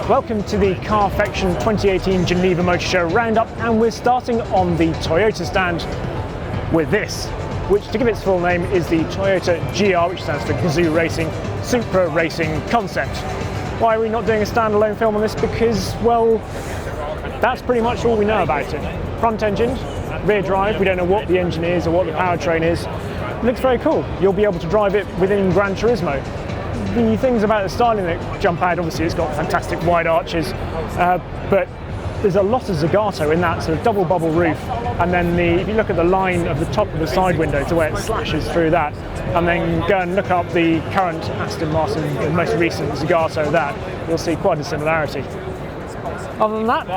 Welcome to the Carfection 2018 Geneva Motor Show Roundup, and we're starting on the Toyota stand with this, which, to give its full name, is the Toyota GR, which stands for Gazoo Racing Supra Racing Concept. Why are we not doing a standalone film on this? Because, well, that's pretty much all we know about it. Front engine, rear drive, we don't know what the engine is or what the powertrain is. It looks very cool. You'll be able to drive it within Gran Turismo. The things about the styling that jump out, obviously it's got fantastic wide arches, but there's a lot of Zagato in that sort of double bubble roof, and then if you look at the line of the top of the side window to where it slashes through that, and then go and look up the current Aston Martin, the most recent Zagato, that you'll see quite a similarity. Other than that,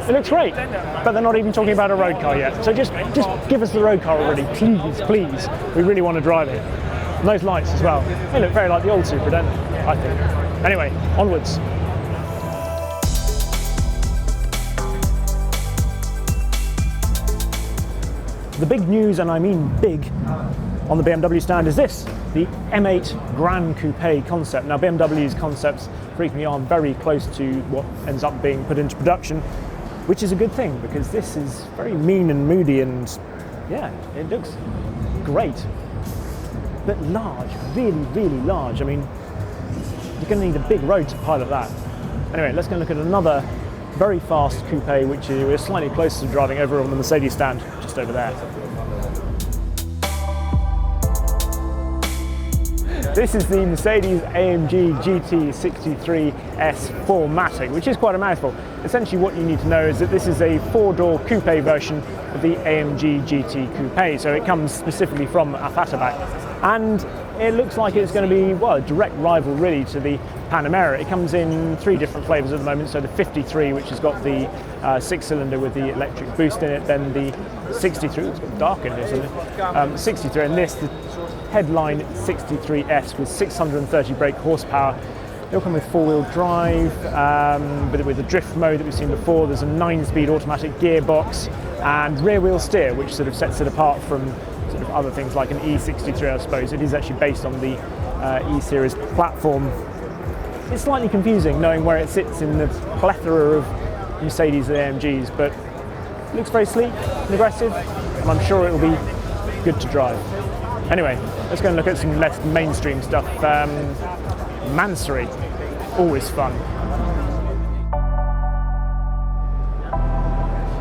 it looks great, but they're not even talking about a road car yet. So just give us the road car already, please. We really want to drive it. And those lights as well. They look very like the old Supra, don't they? I think. Anyway, onwards. The big news, and I mean big, on the BMW stand is this, the M8 Gran Coupe concept. Now, BMW's concepts frequently are very close to what ends up being put into production, which is a good thing, because this is very mean and moody, and yeah, it looks great. But large, really large. I mean, you're going to need a big road to pilot that. Anyway, let's go and look at another very fast coupe, which we're slightly closer to driving over on the Mercedes stand, just over there. This is the Mercedes-AMG GT63 S4MATIC, which is quite a mouthful. Essentially what you need to know is that this is a four-door coupe version of the AMG GT Coupe, so it comes specifically from Afatabak. And it looks like it's going to be, well, a direct rival really to the Panamera. It comes in three different flavours at the moment, so the 53, which has got the six-cylinder with the electric boost in it, then the 63, it's got dark in this, isn't it? 63, and this, the headline 63S with 630 brake horsepower. They'll come with four-wheel drive, but with the drift mode that we've seen before. There's a 9-speed automatic gearbox and rear-wheel steer, which sort of sets it apart from sort of other things like an E63, I suppose. It is actually based on the E-Series platform. It's slightly confusing knowing where it sits in the plethora of Mercedes and AMGs, but it looks very sleek and aggressive, and I'm sure it will be good to drive. Anyway, let's go and look at some less mainstream stuff. Mansory, always fun.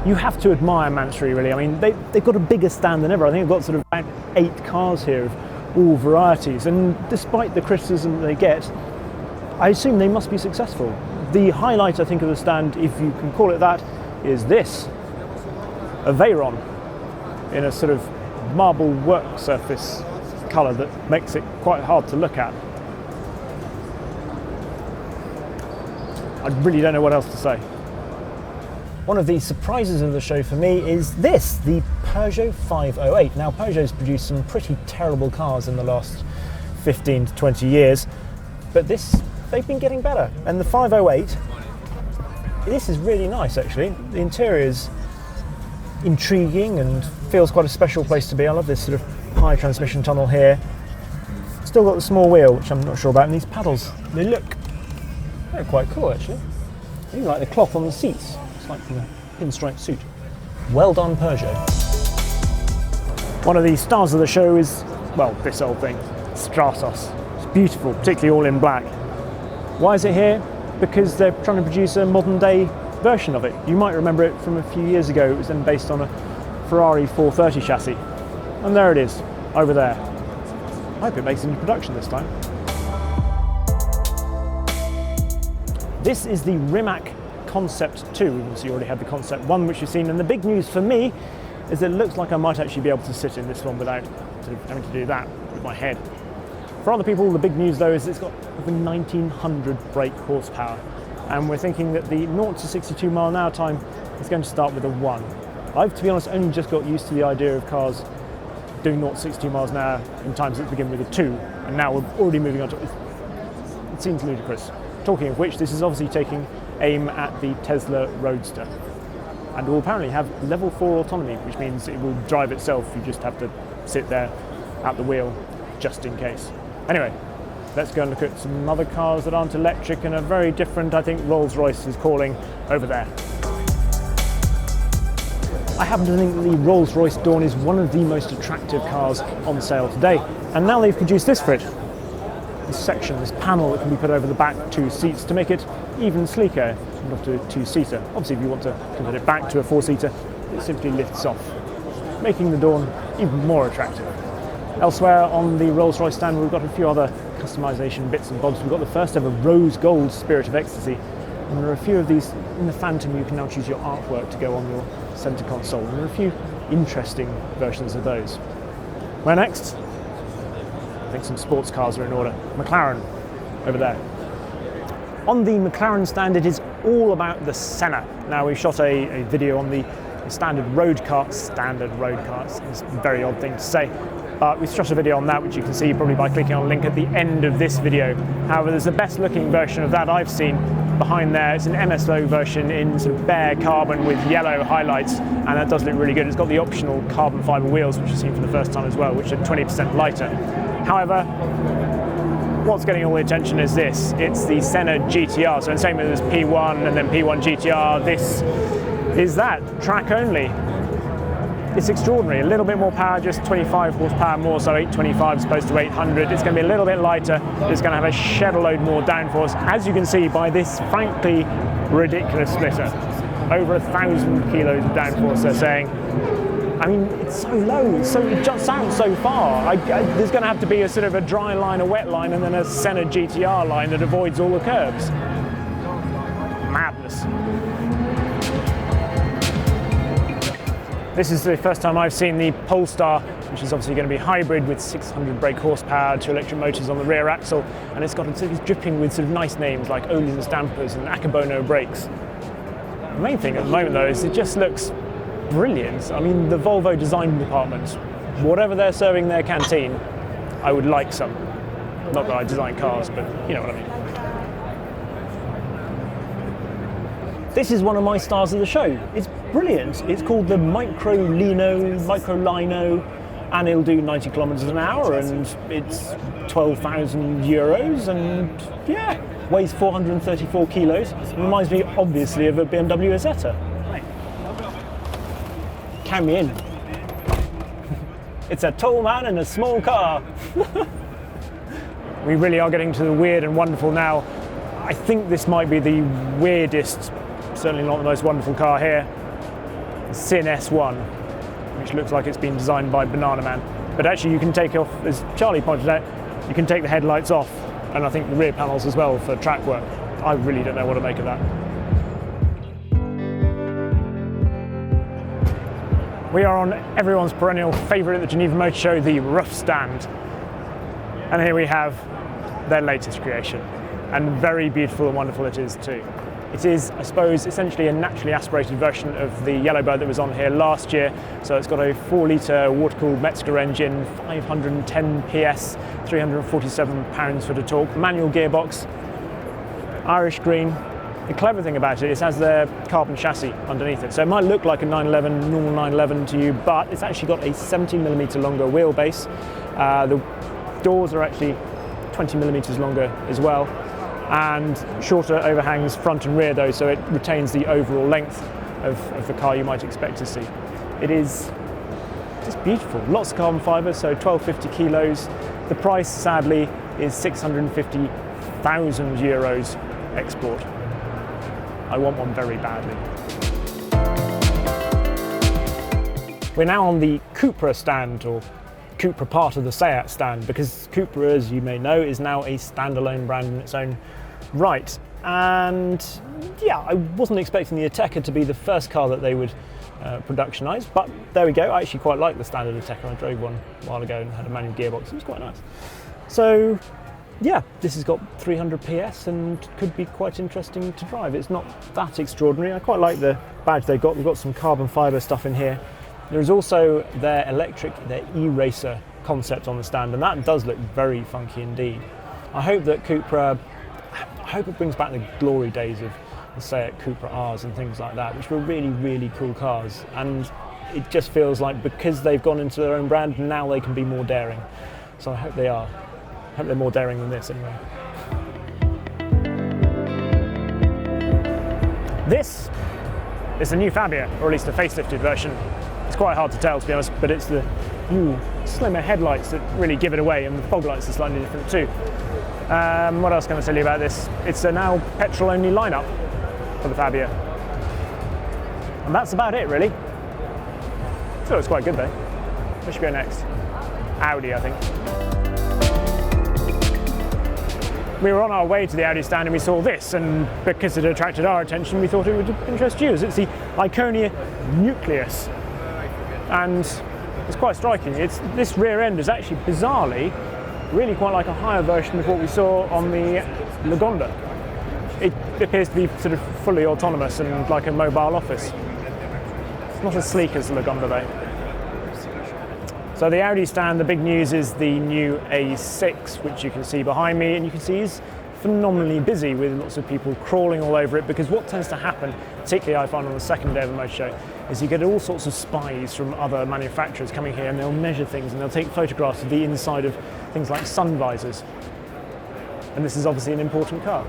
You have to admire Mansory, really. I mean, they've got a bigger stand than ever. I think they've got sort of about 8 cars here of all varieties, and despite the criticism that they get, I assume they must be successful. The highlight, I think, of the stand, if you can call it that, is this, a Veyron in a sort of marble work surface colour that makes it quite hard to look at. I really don't know what else to say. One of the surprises of the show for me is this, the Peugeot 508. Now, Peugeot's produced some pretty terrible cars in the last 15 to 20 years, but they've been getting better. And the 508, this is really nice actually. The interior is intriguing and feels quite a special place to be. I love this sort of high transmission tunnel here. Still got the small wheel, which I'm not sure about, and these paddles, they're quite cool actually. I even like the cloth on the seats. It's like a pinstripe suit. Well done, Peugeot. One of the stars of the show is, well, this old thing, Stratos. It's beautiful, particularly all in black. Why is it here? Because they're trying to produce a modern day version of it. You might remember it from a few years ago. It was then based on a Ferrari 430 chassis. And there it is, over there. I hope it makes it into production this time. This is the Rimac Concept 2, so you already had the Concept 1, which you've seen, and the big news for me is that it looks like I might actually be able to sit in this one without sort of having to do that with my head. For other people, the big news though is it's got over 1900 brake horsepower, and we're thinking that the 0 to 62 mile an hour time is going to start with a 1. I've, to be honest, only just got used to the idea of cars doing 0 to 62 miles an hour in times that begin with a 2, and now we're already moving on to it. It seems ludicrous. Talking of which, this is obviously taking aim at the Tesla Roadster, and will apparently have level 4 autonomy, which means it will drive itself. You just have to sit there at the wheel just in case. Anyway, let's go and look at some other cars that aren't electric and are very different. I think Rolls-Royce is calling over there. I happen to think that the Rolls-Royce Dawn is one of the most attractive cars on sale today, and now they've produced this for it. This section, this panel that can be put over the back two seats to make it even sleeker, not a two-seater. Obviously, if you want to convert it back to a four-seater, it simply lifts off, making the Dawn even more attractive. Elsewhere on the Rolls-Royce stand, we've got a few other customization bits and bobs. We've got the first ever rose gold Spirit of Ecstasy, and there are a few of these in the Phantom. You can now choose your artwork to go on your centre console, and there are a few interesting versions of those. Where next? I think some sports cars are in order. McLaren, over there. On the McLaren stand, it is all about the Senna. Now, we shot a video on the standard road carts. It's a very odd thing to say. But we shot a video on that, which you can see probably by clicking on a link at the end of this video. However, there's the best looking version of that I've seen behind there. It's an MSO version in sort of bare carbon with yellow highlights, and that does look really good. It's got the optional carbon fibre wheels, which I've seen for the first time as well, which are 20% lighter. However, what's getting all the attention is this. It's the Senna GTR. So the same as P1 and then P1 GTR, this is that, track only. It's extraordinary, a little bit more power, just 25 horsepower more, so 825 as opposed to 800. It's going to be a little bit lighter, it's going to have a shed a load more downforce, as you can see by this frankly ridiculous splitter. Over 1,000 kilos of downforce, they're saying. I mean, it's so low, so it just sounds so far. There's going to have to be a sort of a dry line, a wet line, and then a Senna GTR line that avoids all the curves. Madness. This is the first time I've seen the Polestar, which is obviously going to be hybrid with 600 brake horsepower, 2 electric motors on the rear axle, and it's dripping with sort of nice names like Öhlins dampers and Akabono brakes. The main thing at the moment though is it just looks brilliant. I mean, the Volvo design department, whatever they're serving their canteen, I would like some. Not that I design cars, but you know what I mean. This is one of my stars of the show. It's brilliant. It's called the Microlino, and it'll do 90 kilometers an hour, and it's 12,000 euros, and yeah, weighs 434 kilos. It reminds me, obviously, of a BMW Isetta. Count me in. It's a tall man in a small car. We really are getting to the weird and wonderful now. I think this might be the weirdest, certainly not the most wonderful car here. The Sin S1, which looks like it's been designed by Banana Man. But actually you can take off, as Charlie pointed out, you can take the headlights off, and I think the rear panels as well for track work. I really don't know what to make of that. We are on everyone's perennial favourite at the Geneva Motor Show, the Ruf stand. And here we have their latest creation. And very beautiful and wonderful it is too. It is, I suppose, essentially a naturally aspirated version of the Yellowbird that was on here last year. So it's got a 4-litre water-cooled Metzger engine, 510 PS, 347 pounds-foot of torque, manual gearbox, Irish green. The clever thing about it is it has the carbon chassis underneath it. So it might look like a 911, normal 911 to you, but it's actually got a 17mm longer wheelbase. The doors are actually 20mm longer as well, and shorter overhangs front and rear though, so it retains the overall length of the car you might expect to see. It is just beautiful. Lots of carbon fibre, so 1250 kilos. The price, sadly, is 650,000 euros export. I want one very badly. We're now on the Cupra stand, or Cupra part of the Seat stand, because Cupra, as you may know, is now a standalone brand in its own right. And yeah, I wasn't expecting the Ateca to be the first car that they would productionise, but there we go. I actually quite like the standard Ateca. I drove one a while ago and had a manual gearbox. It was quite nice. So yeah, this has got 300 PS and could be quite interesting to drive. It's not that extraordinary. I quite like the badge they've got. We've got some carbon fibre stuff in here. There's also their e-racer concept on the stand, and that does look very funky indeed. I hope that Cupra, I hope it brings back the glory days of the Seat Cupra Rs and things like that, which were really, really cool cars. And it just feels like because they've gone into their own brand, now they can be more daring. So I hope they are. I hope they're more daring than this anyway. This is the new Fabia, or at least a facelifted version. It's quite hard to tell, to be honest, but it's the new slimmer headlights that really give it away, and the fog lights are slightly different too. What else can I tell you about this? It's a now petrol-only lineup for the Fabia. And that's about it, really. So it's quite good though. Where should we go next? Audi, I think. We were on our way to the Audi stand and we saw this, and because it attracted our attention, we thought it would interest you. It's the Iconia Nucleus, and it's quite striking. This rear end is actually, bizarrely, really quite like a higher version of what we saw on the Lagonda. It appears to be sort of fully autonomous and like a mobile office. It's not as sleek as the Lagonda though. So the Audi stand, the big news is the new A6, which you can see behind me, and you can see is phenomenally busy with lots of people crawling all over it, because what tends to happen, particularly I find on the second day of a motor show, is you get all sorts of spies from other manufacturers coming here, and they'll measure things and they'll take photographs of the inside of things like sun visors. And this is obviously an important car.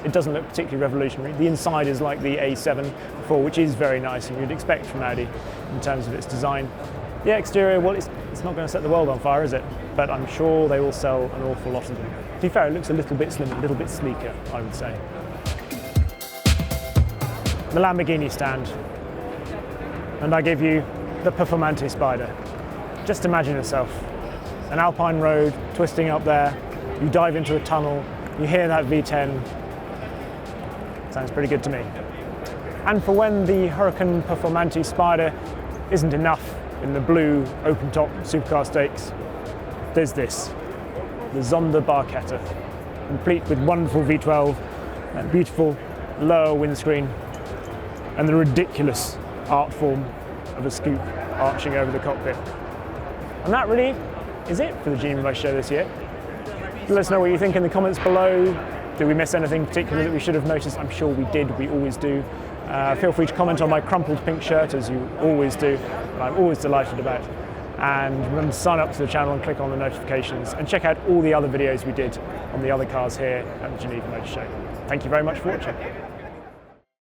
It doesn't look particularly revolutionary. The inside is like the A7 before, which is very nice, and you'd expect from Audi in terms of its design. The exterior, well, it's not going to set the world on fire, is it? But I'm sure they will sell an awful lot of them. To be fair, it looks a little bit slimmer, a little bit sleeker, I would say. The Lamborghini stand. And I give you the Performante Spider. Just imagine yourself. An alpine road, twisting up there, you dive into a tunnel, you hear that V10. Sounds pretty good to me. And for when the Huracan Performante Spider isn't enough in the blue open-top supercar stakes, there's this, the Zonda Barchetta, complete with wonderful V12, that beautiful lower windscreen, and the ridiculous art form of a scoop arching over the cockpit. And that really is it for the Geneva Motor Show this year. Let us know what you think in the comments below. Did we miss anything particular that we should have noticed? I'm sure we did, we always do. Feel free to comment on my crumpled pink shirt, as you always do, I'm always delighted about. And remember to sign up to the channel and click on the notifications, and check out all the other videos we did on the other cars here at the Geneva Motor Show. Thank you very much for watching.